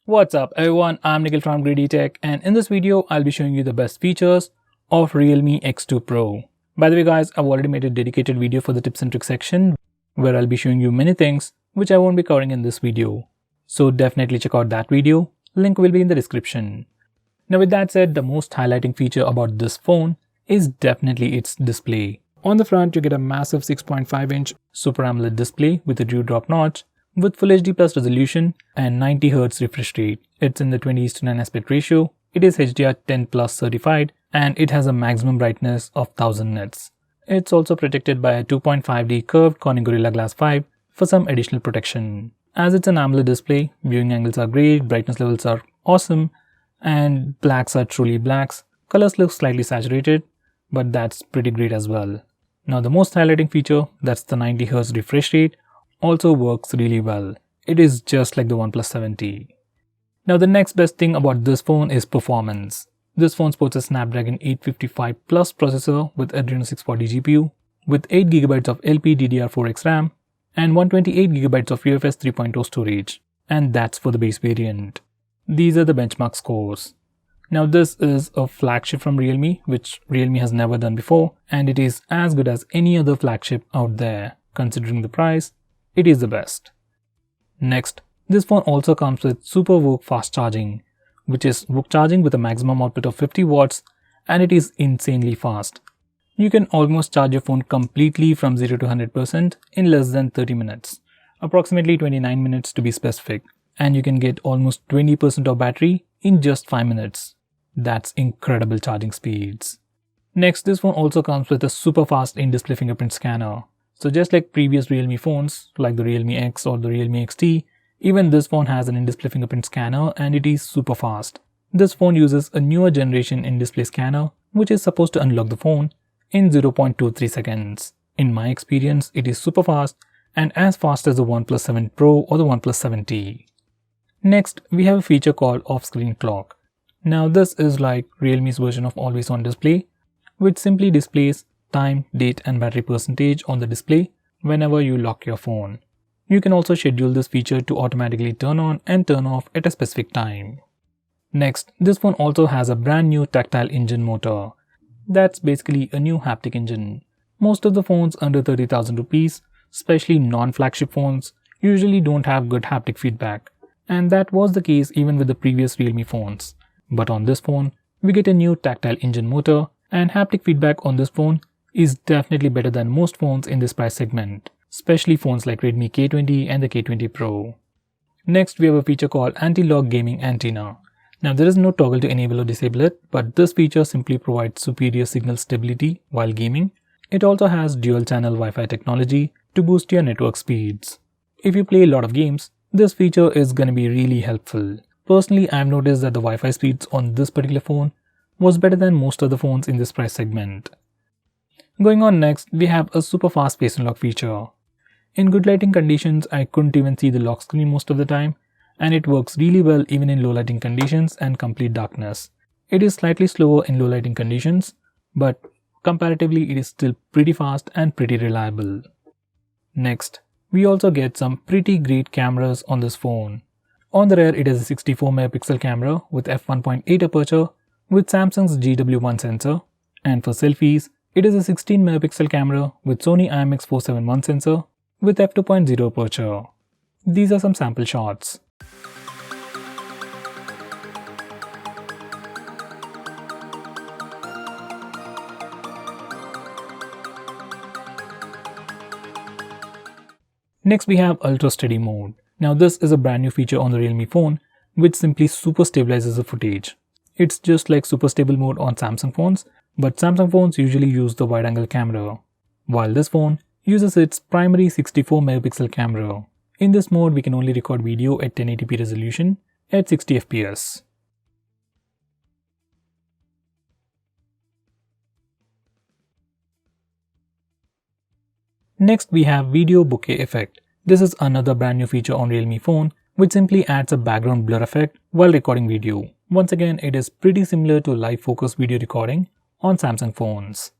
What's up everyone, I'm Nikhil from GreedyTech, and in this video I'll be showing you the best features of Realme X2 Pro. By the way guys, I've already made a dedicated video for the tips and tricks section where I'll be showing you many things which I won't be covering in this video. So definitely check out that video, link will be in the description. Now with that said, the most highlighting feature about this phone is definitely its display. On the front you get a massive 6.5-inch Super AMOLED display with a dewdrop notch, with Full HD Plus resolution and 90Hz refresh rate. It's in the 20:9 aspect ratio, it is HDR10 Plus certified, and it has a maximum brightness of 1000 nits. It's also protected by a 2.5D curved Corning Gorilla Glass 5 for some additional protection. As it's an AMOLED display, viewing angles are great, brightness levels are awesome, and blacks are truly blacks. Colors look slightly saturated, but that's pretty great as well. Now the most highlighting feature, that's the 90Hz refresh rate, also works really well. It is just like the OnePlus 7T. Now the next best thing about this phone is performance. This phone sports a Snapdragon 855 Plus processor with Adreno 640 GPU, with 8GB of LPDDR4X RAM and 128GB of UFS 3.0 storage, and that's for the base variant. These are the benchmark scores. Now this is a flagship from Realme, which Realme has never done before, and it is as good as any other flagship out there. Considering the price, it is the best. Next, this phone also comes with Super VOOC fast charging, which is VOOC charging with a maximum output of 50 watts, and it is insanely fast. You can almost charge your phone completely from 0 to 100% in less than 30 minutes, approximately 29 minutes to be specific, and you can get almost 20% of battery in just 5 minutes. That's incredible charging speeds. Next, this phone also comes with a super fast in-display fingerprint scanner. So just like previous Realme phones, like the Realme X or the Realme XT, even this phone has an in-display fingerprint scanner and it is super fast. This phone uses a newer generation in-display scanner which is supposed to unlock the phone in 0.23 seconds. In my experience, it is super fast and as fast as the OnePlus 7 Pro or the OnePlus 7T. Next, we have a feature called off-screen clock. Now this is like Realme's version of always-on display, which simply displays time, date and battery percentage on the display whenever you lock your phone. You can also schedule this feature to automatically turn on and turn off at a specific time. Next, this phone also has a brand new tactile engine motor. That's basically a new haptic engine. Most of the phones under 30,000 rupees, especially non-flagship phones, usually don't have good haptic feedback, and that was the case even with the previous Realme phones. But on this phone, we get a new tactile engine motor, and haptic feedback on this phone is definitely better than most phones in this price segment, especially phones like Redmi K20 and the K20 Pro. Next, we have a feature called Anti-Lock Gaming Antenna. Now there is no toggle to enable or disable it, but this feature simply provides superior signal stability while gaming. It also has dual channel Wi-Fi technology to boost your network speeds. If you play a lot of games, this feature is gonna be really helpful. Personally, I've noticed that the Wi-Fi speeds on this particular phone was better than most of the phones in this price segment. Going on next, we have a super fast face unlock feature. In good lighting conditions, I couldn't even see the lock screen most of the time, and it works really well even in low lighting conditions and complete darkness. It is slightly slower in low lighting conditions, but comparatively it is still pretty fast and pretty reliable. Next, we also get some pretty great cameras on this phone. On the rear, it has a 64MP camera with f1.8 aperture with Samsung's GW1 sensor, and for selfies, it is a 16MP camera with Sony IMX471 sensor with f2.0 aperture. These are some sample shots. Next, we have Ultra Steady mode. Now this is a brand new feature on the Realme phone which simply super stabilizes the footage. It's just like super stable mode on Samsung phones, but Samsung phones usually use the wide angle camera, while this phone uses its primary 64MP camera. In this mode, we can only record video at 1080p resolution at 60fps. Next, we have video bokeh effect. This is another brand new feature on Realme phone which simply adds a background blur effect while recording video. Once again, it is pretty similar to live focus video recording on Samsung phones.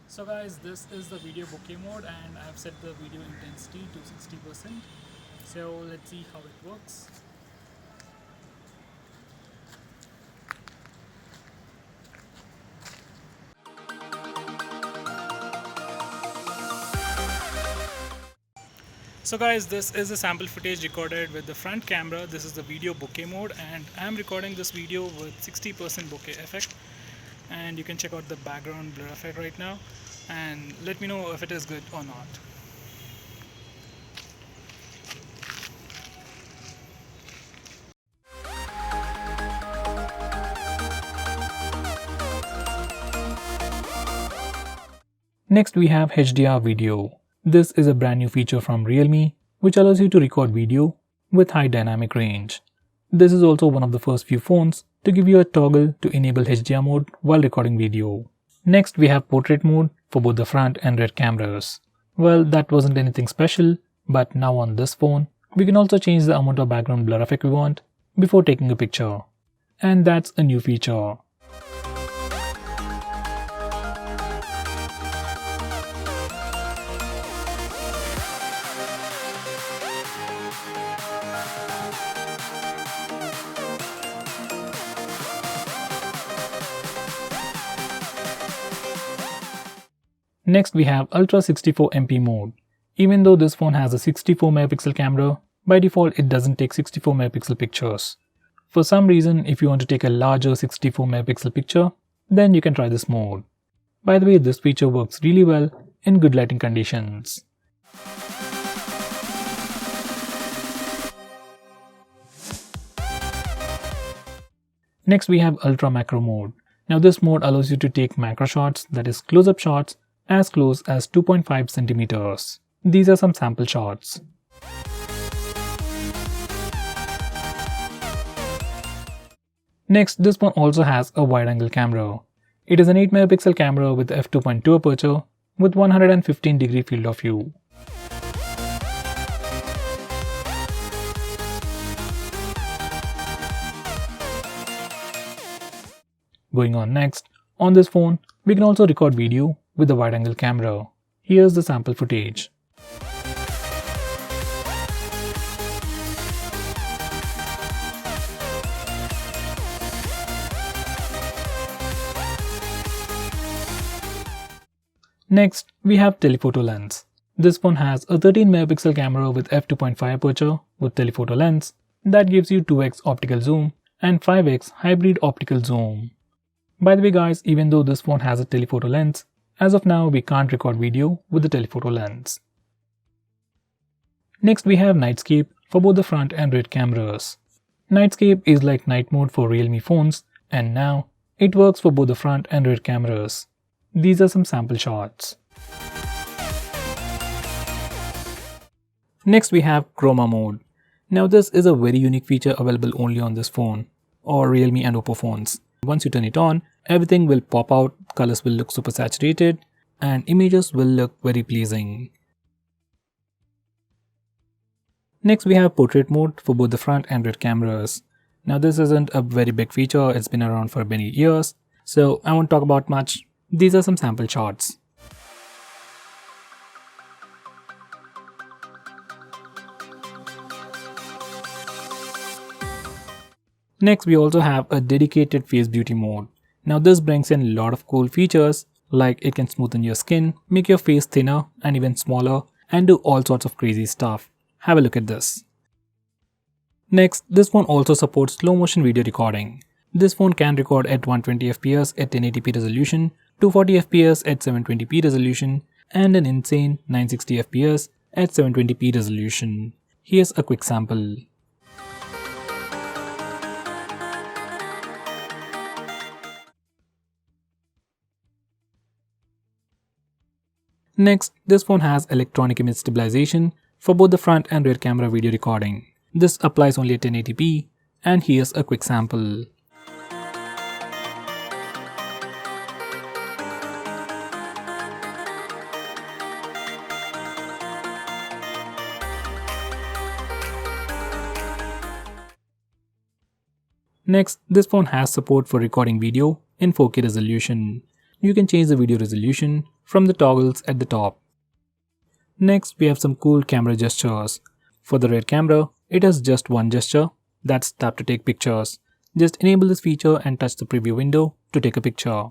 So guys, this is the video bokeh mode and I have set the video intensity to 60%. So let's see how it works. So guys, this is a sample footage recorded with the front camera. This is the video bokeh mode, and I'm recording this video with 60% bokeh effect. And you can check out the background blur effect right now and let me know if it is good or not. Next we have HDR video. This is a brand new feature from Realme which allows you to record video with high dynamic range. This is also one of the first few phones to give you a toggle to enable HDR mode while recording video. Next we have portrait mode for both the front and rear cameras. Well, that wasn't anything special, but now on this phone we can also change the amount of background blur effect we want before taking a picture. And that's a new feature. Next we have Ultra 64MP mode. Even though this phone has a 64 megapixel camera, by default it doesn't take 64 megapixel pictures. For some reason, if you want to take a larger 64 megapixel picture, then you can try this mode. By the way, this feature works really well in good lighting conditions. Next we have Ultra Macro mode. Now this mode allows you to take macro shots, that is close-up shots, as close as 2.5 centimeters. These are some sample shots. Next, this one also has a wide-angle camera. It is an 8 megapixel camera with f2.2 aperture with 115 degree field of view. Going on next, on this phone, we can also record video with the wide-angle camera. Here's the sample footage. Next, we have telephoto lens. This phone has a 13 megapixel camera with f2.5 aperture with telephoto lens that gives you 2x optical zoom and 5x hybrid optical zoom. By the way guys, even though this phone has a telephoto lens, as of now we can't record video with the telephoto lens. Next we have NIGHTSCAPE for both the front and rear cameras. NIGHTSCAPE is like night mode for Realme phones, and now it works for both the front and rear cameras. These are some sample shots. Next we have CHROMA mode. Now this is a very unique feature available only on this phone or Realme and Oppo phones. Once you turn it on, everything will pop out, colors will look super saturated, and images will look very pleasing. Next we have portrait mode for both the front and rear cameras. Now this isn't a very big feature, it's been around for many years, so I won't talk about much. These are some sample shots. Next we also have a dedicated face beauty mode. Now this brings in a lot of cool features like it can smoothen your skin, make your face thinner and even smaller, and do all sorts of crazy stuff. Have a look at this. Next, this phone also supports slow motion video recording. This phone can record at 120fps at 1080p resolution, 240fps at 720p resolution, and an insane 960fps at 720p resolution. Here's a quick sample. Next, this phone has electronic image stabilization for both the front and rear camera video recording. This applies only at 1080p, and here's a quick sample. Next, this phone has support for recording video in 4K resolution. You can change the video resolution from the toggles at the top. Next, we have some cool camera gestures. For the rear camera, it has just one gesture, that's tap to take pictures. Just enable this feature and touch the preview window to take a picture.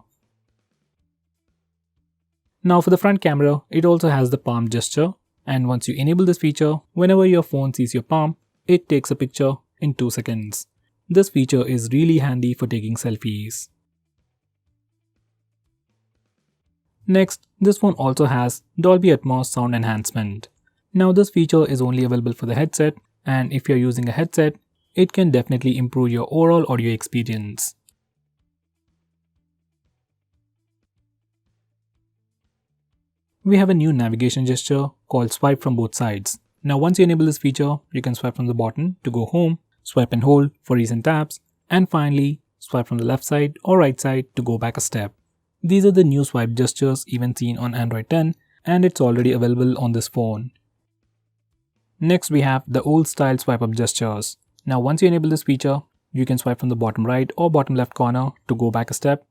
Now for the front camera, it also has the palm gesture, And once you enable this feature, whenever your phone sees your palm, it takes a picture in 2 seconds. This feature is really handy for taking selfies. Next, this phone also has Dolby Atmos sound enhancement. Now this feature is only available for the headset, and if you're using a headset, it can definitely improve your overall audio experience. We have a new navigation gesture called swipe from both sides. Now once you enable this feature, you can swipe from the bottom to go home, swipe and hold for recent taps, and finally swipe from the left side or right side to go back a step. These are the new swipe gestures even seen on Android 10, and it's already available on this phone. Next we have the old style swipe up gestures. Now once you enable this feature, you can swipe from the bottom right or bottom left corner to go back a step.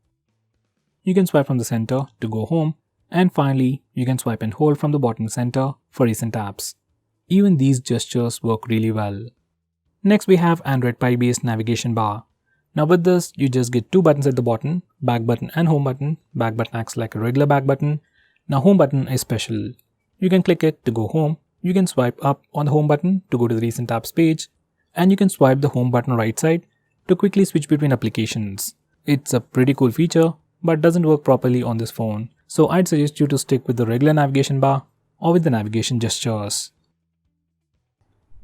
You can swipe from the center to go home, and finally you can swipe and hold from the bottom center for recent apps. Even these gestures work really well. Next we have Android Pie based navigation bar. Now with this, you just get 2 buttons at the bottom, back button and home button. Back button acts like a regular back button. Now home button is special. You can click it to go home. You can swipe up on the home button to go to the recent apps page. And you can swipe the home button right side to quickly switch between applications. It's a pretty cool feature, but doesn't work properly on this phone. So I'd suggest you to stick with the regular navigation bar or with the navigation gestures.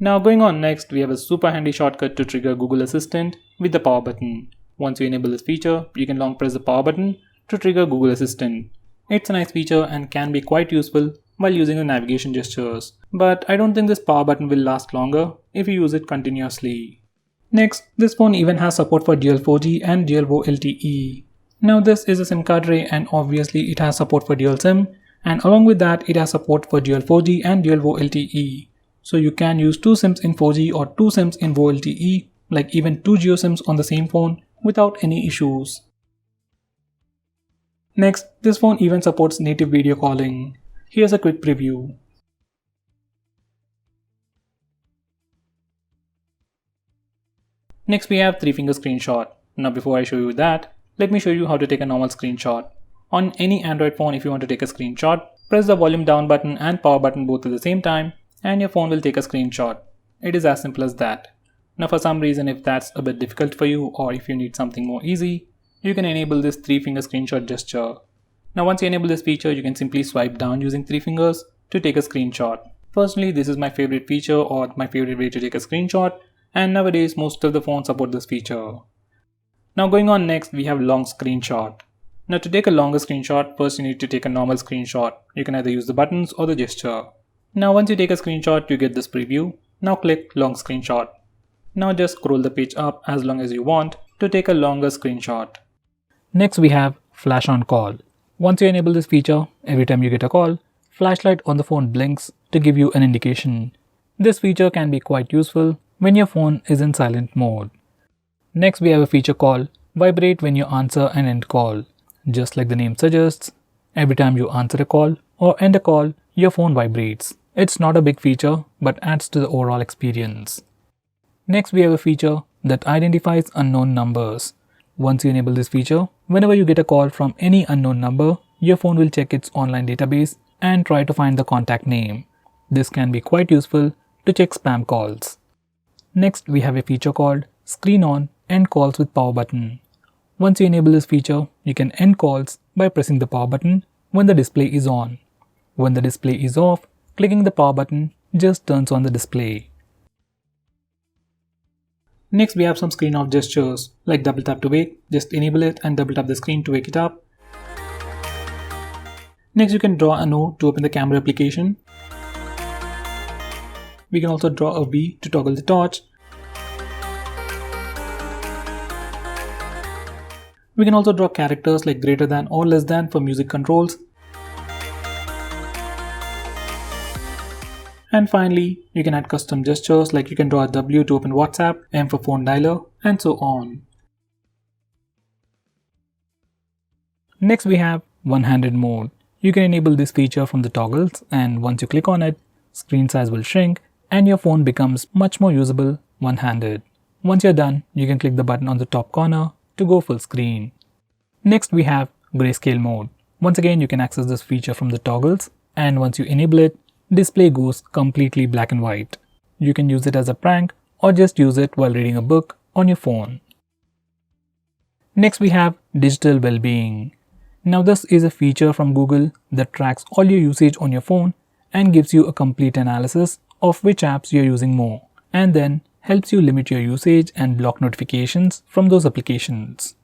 Now going on next, we have a super handy shortcut to trigger Google Assistant with the power button. Once you enable this feature, you can long press the power button to trigger Google Assistant. It's a nice feature and can be quite useful while using the navigation gestures. But I don't think this power button will last longer if you use it continuously. Next, this phone even has support for dual 4G and dual VoLTE. Now this is a SIM card tray, and obviously it has support for dual SIM, and along with that it has support for dual 4G and dual VoLTE. So you can use 2 SIMs in 4G or 2 SIMs in VoLTE, like even 2 Geo SIMs on the same phone without any issues. Next, this phone even supports native video calling. Here's a quick preview. Next we have 3-finger screenshot. Now before I show you that, let me show you how to take a normal screenshot. On any Android phone, if you want to take a screenshot, press the volume down button and power button both at the same time, and your phone will take a screenshot. It is as simple as that. Now for some reason, if that's a bit difficult for you, or if you need something more easy, you can enable this 3-finger screenshot gesture. Now once you enable this feature, you can simply swipe down using 3 fingers to take a screenshot. Personally, this is my favorite feature or my favorite way to take a screenshot, and nowadays most of the phones support this feature. Now going on next, we have long screenshot. Now to take a longer screenshot, first you need to take a normal screenshot. You can either use the buttons or the gesture. Now once you take a screenshot, you get this preview. Now click long screenshot. Now just scroll the page up as long as you want to take a longer screenshot. Next we have flash on call. Once you enable this feature, every time you get a call, flashlight on the phone blinks to give you an indication. This feature can be quite useful when your phone is in silent mode. Next we have a feature called vibrate when you answer an end call. Just like the name suggests, every time you answer a call or end a call, your phone vibrates. It's not a big feature, but adds to the overall experience. Next we have a feature that identifies unknown numbers. Once you enable this feature, whenever you get a call from any unknown number, your phone will check its online database and try to find the contact name. This can be quite useful to check spam calls. Next we have a feature called screen on end calls with power button. Once you enable this feature, you can end calls by pressing the power button when the display is on. When the display is off, clicking the power button just turns on the display. Next we have some screen off gestures like double tap to wake. Just enable it and double tap the screen to wake it up. Next you can draw a no to open the camera application. We can also draw a V to toggle the torch. We can also draw characters like greater than or less than for music controls. And finally, you can add custom gestures like you can draw a W to open WhatsApp, M for phone dialer, and so on. Next we have one-handed mode. You can enable this feature from the toggles, and once you click on it, screen size will shrink and your phone becomes much more usable one-handed. Once you're done, you can click the button on the top corner to go full screen. Next we have grayscale mode. Once again, you can access this feature from the toggles, and once you enable it, display goes completely black and white. You can use it as a prank or just use it while reading a book on your phone. Next we have digital well-being. Now this is a feature from Google that tracks all your usage on your phone and gives you a complete analysis of which apps you're using more, and then helps you limit your usage and block notifications from those applications.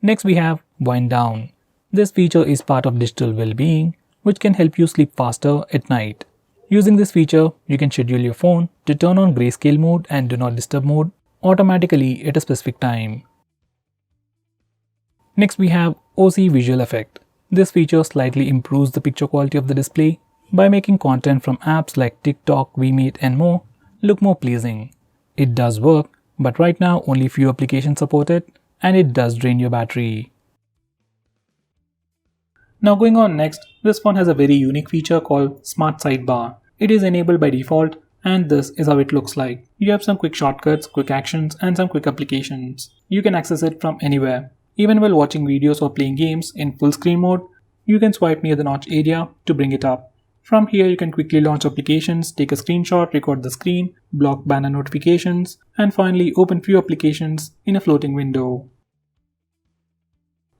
Next we have wind down. This feature is part of digital well-being, which can help you sleep faster at night. Using this feature, you can schedule your phone to turn on grayscale mode and do not disturb mode automatically at a specific time. Next we have OSIE visual effect. This feature slightly improves the picture quality of the display by making content from apps like TikTok, VMate and more look more pleasing. It does work, but right now only few applications support it, and it does drain your battery. Now going on next, this phone has a very unique feature called Smart Sidebar. It is enabled by default, and this is how it looks like. You have some quick shortcuts, quick actions and some quick applications. You can access it from anywhere. Even while watching videos or playing games in full screen mode, you can swipe near the notch area to bring it up. From here you can quickly launch applications, take a screenshot, record the screen, block banner notifications, and finally open few applications in a floating window.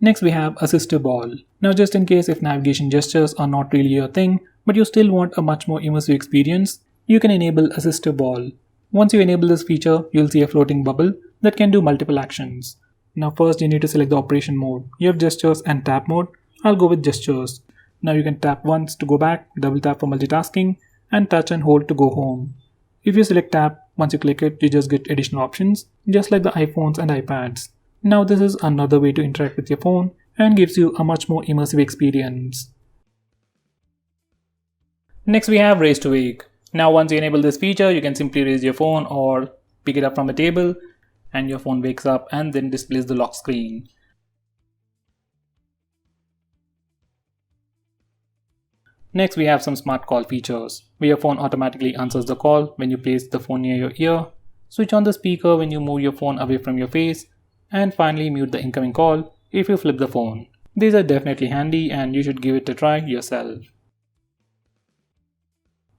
Next we have Assistive Ball. Now just in case if navigation gestures are not really your thing, but you still want a much more immersive experience, you can enable Assistive Ball. Once you enable this feature, you'll see a floating bubble that can do multiple actions. Now first you need to select the operation mode. You have gestures and tap mode. I'll go with gestures. Now you can tap once to go back, double tap for multitasking, and touch and hold to go home. If you select tap, once you click it, you just get additional options, just like the iPhones and iPads. Now this is another way to interact with your phone and gives you a much more immersive experience. Next we have raise to wake. Now once you enable this feature, you can simply raise your phone or pick it up from a table and your phone wakes up and then displays the lock screen. Next we have some smart call features, where your phone automatically answers the call when you place the phone near your ear, switch on the speaker when you move your phone away from your face, and finally mute the incoming call if you flip the phone. These are definitely handy and you should give it a try yourself.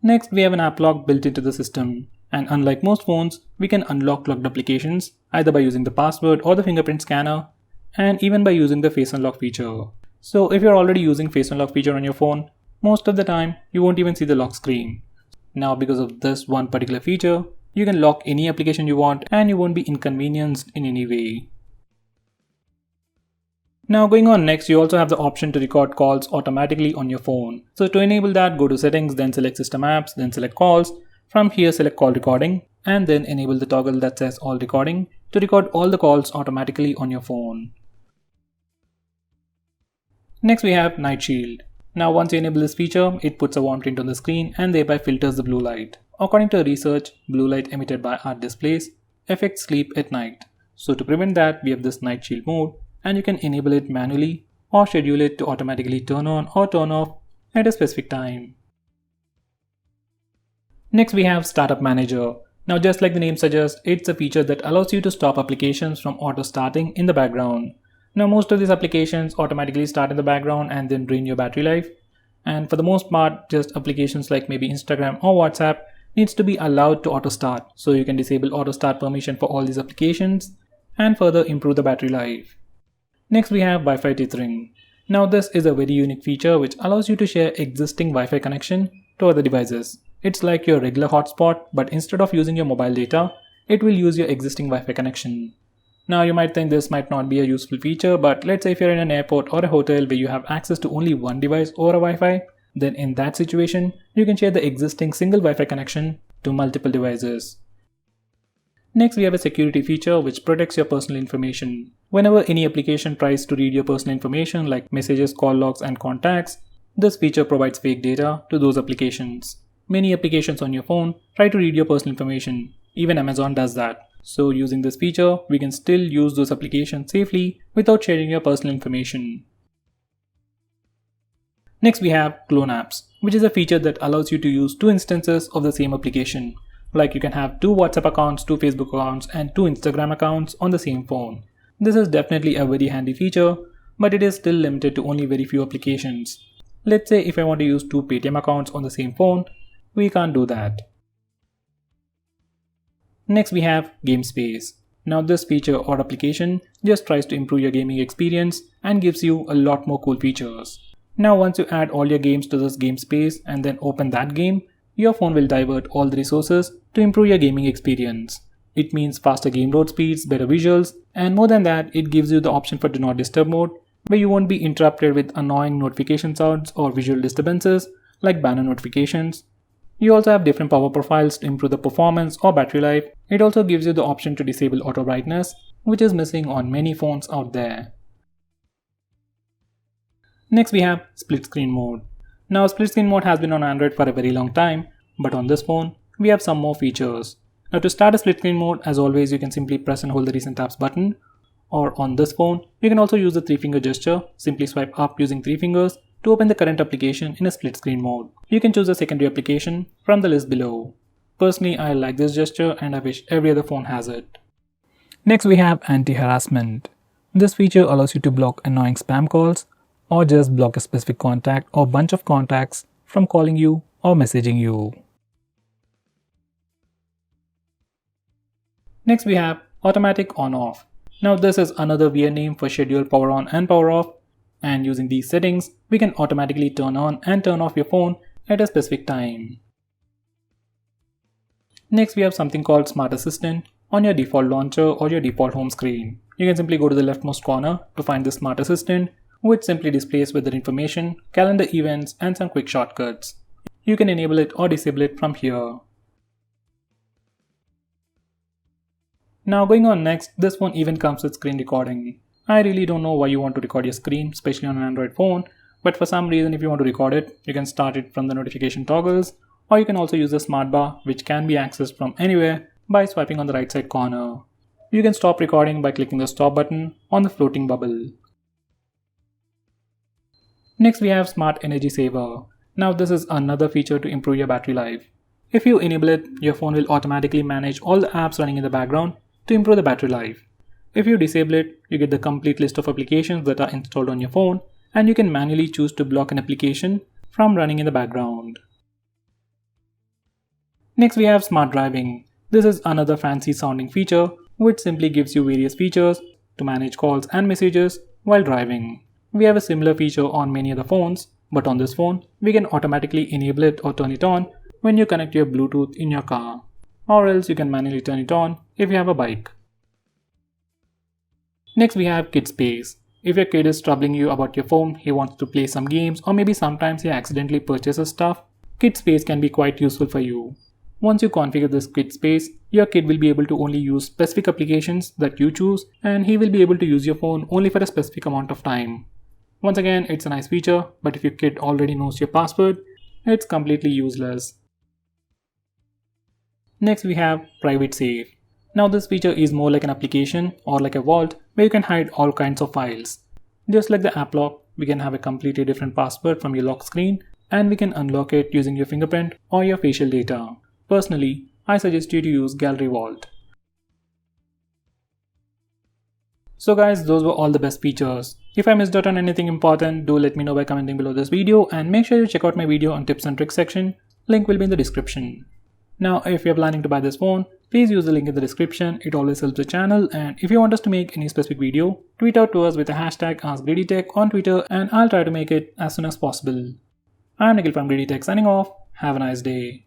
Next we have an app lock built into the system, and unlike most phones, we can unlock locked applications either by using the password or the fingerprint scanner, and even by using the face unlock feature. So if you're already using face unlock feature on your phone, most of the time you won't even see the lock screen. Now because of this one particular feature, you can lock any application you want and you won't be inconvenienced in any way. Now going on next, you also have the option to record calls automatically on your phone. So to enable that, go to settings, then select system apps, then select calls. From here select call recording and then enable the toggle that says all recording to record all the calls automatically on your phone. Next we have night shield. Now once you enable this feature, it puts a warm tint on the screen and thereby filters the blue light. According to research, blue light emitted by our displays affects sleep at night. So to prevent that, we have this night shield mode, and you can enable it manually or schedule it to automatically turn on or turn off at a specific time. Next we have Startup Manager. Now just like the name suggests, it's a feature that allows you to stop applications from auto starting in the background. Now most of these applications automatically start in the background and then drain your battery life. And for the most part, just applications like maybe Instagram or WhatsApp needs to be allowed to auto start. So you can disable auto start permission for all these applications and further improve the battery life. Next we have Wi-Fi tethering. Now this is a very unique feature which allows you to share existing Wi-Fi connection to other devices. It's like your regular hotspot, but instead of using your mobile data, it will use your existing Wi-Fi connection. Now you might think this might not be a useful feature, but let's say if you're in an airport or a hotel where you have access to only one device or a Wi-Fi, then in that situation, you can share the existing single Wi-Fi connection to multiple devices. Next we have a security feature which protects your personal information. Whenever any application tries to read your personal information like messages, call logs and contacts, this feature provides fake data to those applications. Many applications on your phone try to read your personal information. Even Amazon does that. So using this feature, we can still use those applications safely without sharing your personal information. Next we have Clone Apps, which is a feature that allows you to use two instances of the same application. Like you can have two WhatsApp accounts, two Facebook accounts and two Instagram accounts on the same phone. This is definitely a very handy feature, but it is still limited to only very few applications. Let's say if I want to use two Paytm accounts on the same phone, we can't do that. Next we have Game Space. Now this feature or application just tries to improve your gaming experience and gives you a lot more cool features. Now once you add all your games to this Game Space and then open that game, your phone will divert all the resources to improve your gaming experience. It means faster game load speeds, better visuals, and more than that, it gives you the option for Do Not Disturb mode, where you won't be interrupted with annoying notification sounds or visual disturbances like banner notifications. You also have different power profiles to improve the performance or battery life. It also gives you the option to disable auto brightness, which is missing on many phones out there. Next we have split screen mode. Now split screen mode has been on Android for a very long time, but on this phone, we have some more features. Now to start a split screen mode, as always, you can simply press and hold the recent tabs button. Or on this phone, you can also use the 3-finger gesture, simply swipe up using 3 fingers to open the current application in a split screen mode. You can choose a secondary application from the list below. Personally, I like this gesture and I wish every other phone has it. Next we have anti-harassment. This feature allows you to block annoying spam calls or just block a specific contact or bunch of contacts from calling you or messaging you. Next we have automatic on-off. Now this is another weird name for schedule power on and power off, and using these settings, we can automatically turn on and turn off your phone at a specific time. Next we have something called Smart Assistant on your default launcher or your default home screen. You can simply go to the leftmost corner to find the Smart Assistant, which simply displays weather information, calendar events, and some quick shortcuts. You can enable it or disable it from here. Now going on next, this phone even comes with screen recording. I really don't know why you want to record your screen, especially on an Android phone, but for some reason if you want to record it, you can start it from the notification toggles, or you can also use the smart bar, which can be accessed from anywhere by swiping on the right side corner. You can stop recording by clicking the stop button on the floating bubble. Next we have Smart Energy Saver. Now this is another feature to improve your battery life. If you enable it, your phone will automatically manage all the apps running in the background to improve the battery life. If you disable it, you get the complete list of applications that are installed on your phone, and you can manually choose to block an application from running in the background. Next we have Smart Driving. This is another fancy sounding feature which simply gives you various features to manage calls and messages while driving. We have a similar feature on many other phones, but on this phone, we can automatically enable it or turn it on when you connect your Bluetooth in your car, or else you can manually turn it on if you have a bike. Next we have Kid Space. If your kid is troubling you about your phone, he wants to play some games, or maybe sometimes he accidentally purchases stuff, Kid Space can be quite useful for you. Once you configure this Kid Space, your kid will be able to only use specific applications that you choose, and he will be able to use your phone only for a specific amount of time. Once again, it's a nice feature, but if your kid already knows your password, it's completely useless. Next we have Private Safe. Now this feature is more like an application or like a vault where you can hide all kinds of files. Just like the app lock, we can have a completely different password from your lock screen, and we can unlock it using your fingerprint or your facial data. Personally, I suggest you to use Gallery Vault. So guys, those were all the best features. If I missed out on anything important, do let me know by commenting below this video, and make sure you check out my video on tips and tricks section. Link will be in the description. Now if you're planning to buy this phone, please use the link in the description. It always helps the channel, and if you want us to make any specific video, tweet out to us with the hashtag AskGreedyTech on Twitter, and I'll try to make it as soon as possible. I'm Nikhil from GreedyTech signing off. Have a nice day.